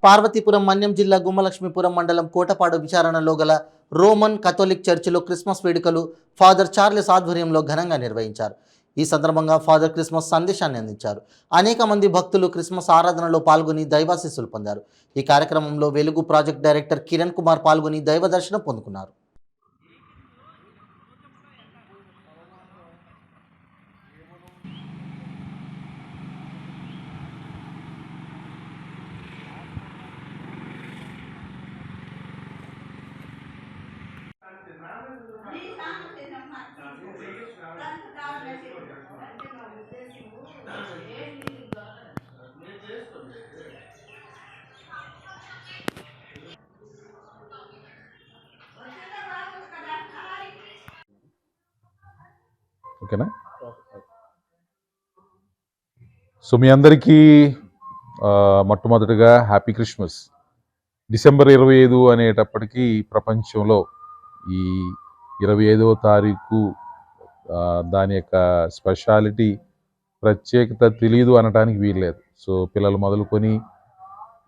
పార్వతీపురం మన్యం జిల్లా గుమ్మలక్ష్మీపురం మండలం కోటపాడు విచారణలో గల రోమన్ కథోలిక్ చర్చిలో క్రిస్మస్ వేడుకలు ఫాదర్ చార్లెస్ ఆధ్వర్యంలో ఘనంగా నిర్వహించారు. ఈ సందర్భంగా ఫాదర్ క్రిస్మస్ సందేశాన్ని అందించారు. అనేక మంది భక్తులు క్రిస్మస్ ఆరాధనలో పాల్గొని దైవాశీస్సులు పొందారు. ఈ కార్యక్రమంలో వెలుగు ప్రాజెక్ట్ డైరెక్టర్ కిరణ్ కుమార్ పాల్గొని దైవ దర్శనం పొందుకున్నారు. ఓకేనా. సో మీ అందరికీ మొట్టమొదటిగా హ్యాపీ క్రిస్మస్. డిసెంబర్ 25 అనేటప్పటికీ ప్రపంచంలో ఈ 25వ తారీఖు దాని యొక్క స్పెషాలిటీ ప్రత్యేకత తెలియదు అనడానికి వీల్లేదు. సో పిల్లలు మొదలుకొని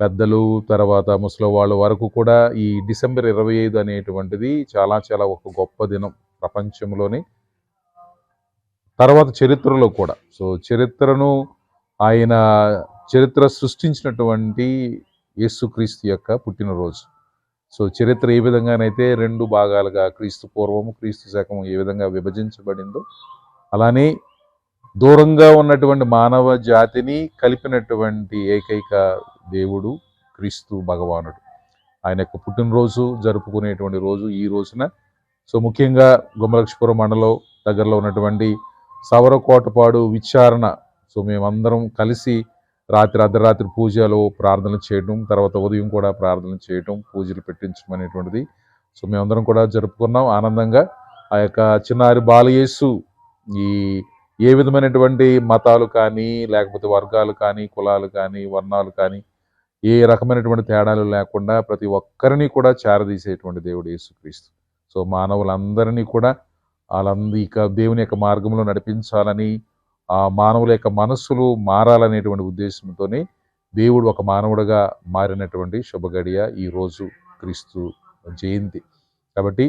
పెద్దలు తర్వాత ముసలి వాళ్ళ వరకు కూడా ఈ డిసెంబర్ 25 అనేటువంటిది చాలా చాలా ఒక గొప్ప దినం ప్రపంచంలోనే, తర్వాత చరిత్రలో కూడా. సో ఆయన చరిత్ర సృష్టించినటువంటి యేసుక్రీస్తు యొక్క పుట్టినరోజు. సో చరిత్ర ఏ విధంగానైతే 2 భాగాలుగా క్రీస్తు పూర్వము క్రీస్తు శకము ఏ విధంగా విభజించబడిందో, అలానే దూరంగా ఉన్నటువంటి మానవ జాతిని కలిపినటువంటి ఏకైక దేవుడు క్రీస్తు భగవానుడు. ఆయన యొక్క పుట్టినరోజు జరుపుకునేటువంటి రోజు ఈ రోజున. సో ముఖ్యంగా గుమ్మలక్ష్మీపురం మండలం దగ్గరలో ఉన్నటువంటి సవరకోటపాడు విచారణ, సో మేమందరం కలిసి అర్ధరాత్రి పూజలు ప్రార్థనలు చేయడం, తర్వాత ఉదయం కూడా ప్రార్థనలు చేయడం, పూజలు పెట్టించడం అనేటువంటిది సో మేమందరం కూడా జరుపుకున్నాం ఆనందంగా. ఆ యొక్క చిన్నారి బాలయేసు ఏ విధమైనటువంటి మతాలు కానీ, లేకపోతే వర్గాలు కానీ, కులాలు కానీ, వర్ణాలు కానీ, ఏ రకమైనటువంటి తేడాలు లేకుండా ప్రతి ఒక్కరిని కూడా చేరదీసేటువంటి దేవుడు యేసుక్రీస్తు. సో మానవులందరినీ కూడా ఇక దేవుని యొక్క మార్గంలో నడిపించాలని, ఆ మానవుల యొక్క మనస్సులు మారాలనేటువంటి ఉద్దేశంతోనే దేవుడు ఒక మానవుడిగా మారినటువంటి శుభగడియ ఈరోజు క్రీస్తు జయంతి. కాబట్టి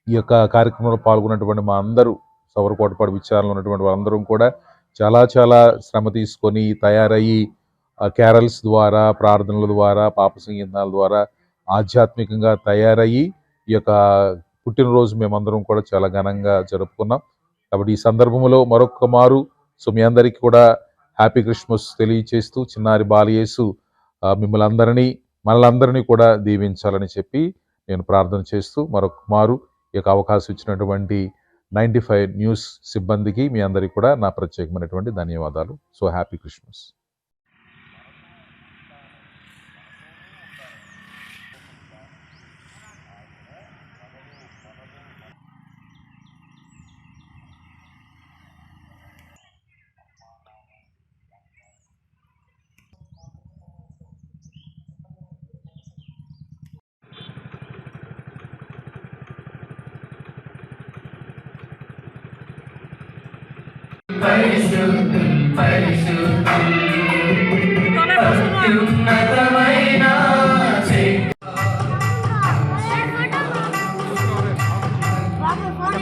ఈ యొక్క కార్యక్రమంలో పాల్గొన్నటువంటి మా అందరూ సవరకోటపాడు విచారణలో ఉన్నటువంటి వాళ్ళందరం కూడా చాలా చాలా శ్రమ తీసుకొని తయారయ్యి క్యారల్స్ ద్వారా, ప్రార్థనల ద్వారా, పాప సంగీతాల ద్వారా ఆధ్యాత్మికంగా తయారయ్యి ఈ యొక్క పుట్టినరోజు మేమందరం కూడా చాలా ఘనంగా జరుపుకున్నాం. కాబట్టి ఈ సందర్భంలో మరొక మారు సో మీ అందరికీ కూడా హ్యాపీ క్రిస్మస్ తెలియచేస్తూ చిన్నారి బాలయేసు మనలందరినీ కూడా దీవించాలని చెప్పి నేను ప్రార్థన చేస్తూ మరొక మారు ఈ యొక్క అవకాశం ఇచ్చినటువంటి 95 న్యూస్ సిబ్బందికి మీ అందరికీ కూడా నా ప్రత్యేకమైనటువంటి ధన్యవాదాలు. So happy Christmas.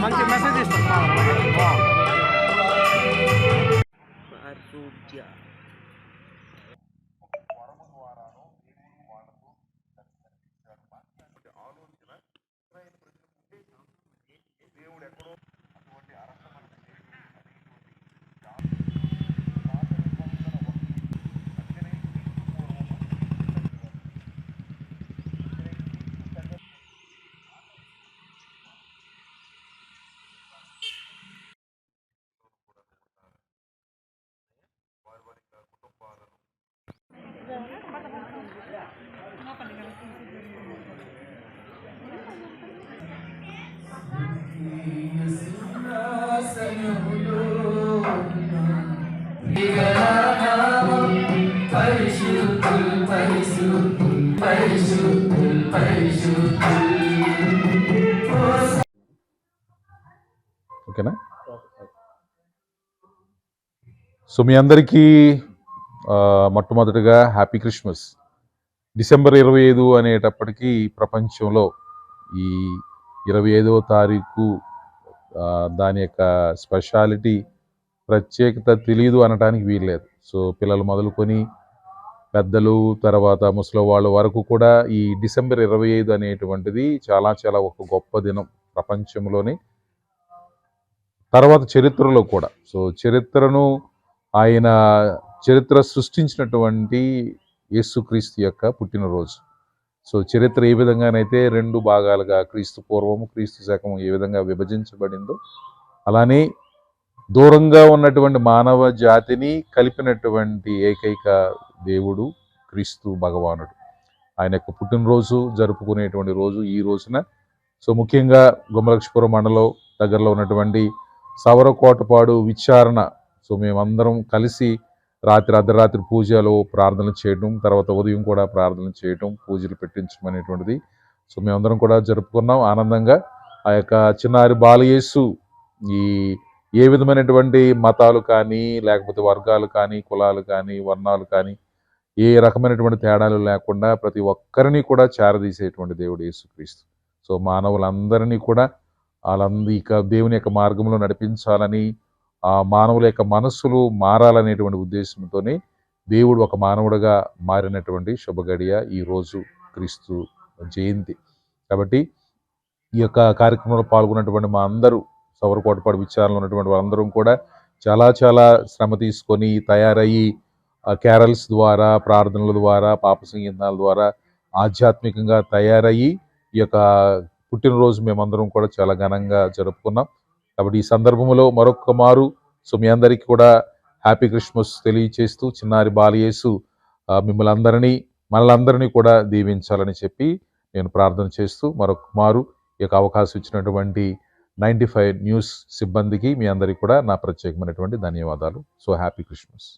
మంచి మెసేజ్ ఇస్తాం. ఓకేనా. సో మీ అందరికీ మొట్టమొదటిగా హ్యాపీ క్రిస్మస్. డిసెంబర్ 25 అనేటప్పటికీ ప్రపంచంలో ఈ 25వ తారీఖు దాని యొక్క స్పెషాలిటీ ప్రత్యేకత తెలియదు అనడానికి వీల్లేదు. సో పిల్లలు మొదలుకొని పెద్దలు, తర్వాత ముసలి వాళ్ళ వరకు కూడా ఈ డిసెంబర్ 25 అనేటువంటిది చాలా చాలా ఒక గొప్ప దినం ప్రపంచంలోని, తర్వాత చరిత్రలో కూడా. సో చరిత్రను ఆయన చరిత్ర సృష్టించినటువంటి యేసుక్రీస్తు యొక్క పుట్టినరోజు. సో చరిత్ర ఏ విధంగానైతే 2 భాగాలుగా క్రీస్తు పూర్వము క్రీస్తు శకము ఏ విధంగా విభజించబడిందో, అలానే దూరంగా ఉన్నటువంటి మానవ జాతిని కలిపినటువంటి ఏకైక దేవుడు క్రీస్తు భగవానుడు. ఆయన యొక్క పుట్టినరోజు జరుపుకునేటువంటి రోజు ఈ రోజున. సో ముఖ్యంగా గుమ్మలక్ష్మీపురం మండలం దగ్గరలో ఉన్నటువంటి సవరకోటపాడు విచారణ, సో మేమందరం కలిసి అర్ధరాత్రి పూజలు ప్రార్థనలు చేయడం, తర్వాత ఉదయం కూడా ప్రార్థనలు చేయడం, పూజలు పెట్టించడం అనేటువంటిది సో మేమందరం కూడా జరుపుకున్నాం ఆనందంగా. ఆ యొక్క చిన్నారి బాలయేసు ఈ ఏ విధమైనటువంటి మతాలు కానీ, లేకపోతే వర్గాలు కానీ, కులాలు కానీ, వర్ణాలు కానీ, ఏ రకమైనటువంటి తేడాలు లేకుండా ప్రతి ఒక్కరిని కూడా చేరదీసేటువంటి దేవుడు యేసుక్రీస్తు. సో మానవులందరినీ కూడా ఇక దేవుని యొక్క మార్గంలో నడిపించాలని, ఆ మానవుల యొక్క మనస్సులు మారాలనేటువంటి ఉద్దేశంతోనే దేవుడు ఒక మానవుడిగా మారినటువంటి శుభగడియ ఈరోజు క్రీస్తు జయంతి. కాబట్టి ఈ యొక్క కార్యక్రమంలో పాల్గొన్నటువంటి మా అందరూ సవరకోటపాడు విచారణలో ఉన్నటువంటి వాళ్ళందరం కూడా చాలా చాలా శ్రమ తీసుకొని తయారయ్యి క్యారల్స్ ద్వారా, ప్రార్థనల ద్వారా, పాప సంగీతాల ద్వారా ఆధ్యాత్మికంగా తయారయ్యి ఈ యొక్క పుట్టినరోజు మేమందరం కూడా చాలా ఘనంగా జరుపుకున్నాం. కాబట్టి ఈ సందర్భంలో మరొక్క మారు సో మీ అందరికీ కూడా హ్యాపీ క్రిస్మస్ తెలియచేస్తూ చిన్నారి బాలయేసు మనలందరినీ కూడా దీవించాలని చెప్పి నేను ప్రార్థన చేస్తూ మరొక మారు ఈ యొక్క అవకాశం ఇచ్చినటువంటి 95 న్యూస్ సిబ్బందికి మీ అందరికీ కూడా నా ప్రత్యేకమైనటువంటి ధన్యవాదాలు. So happy Christmas.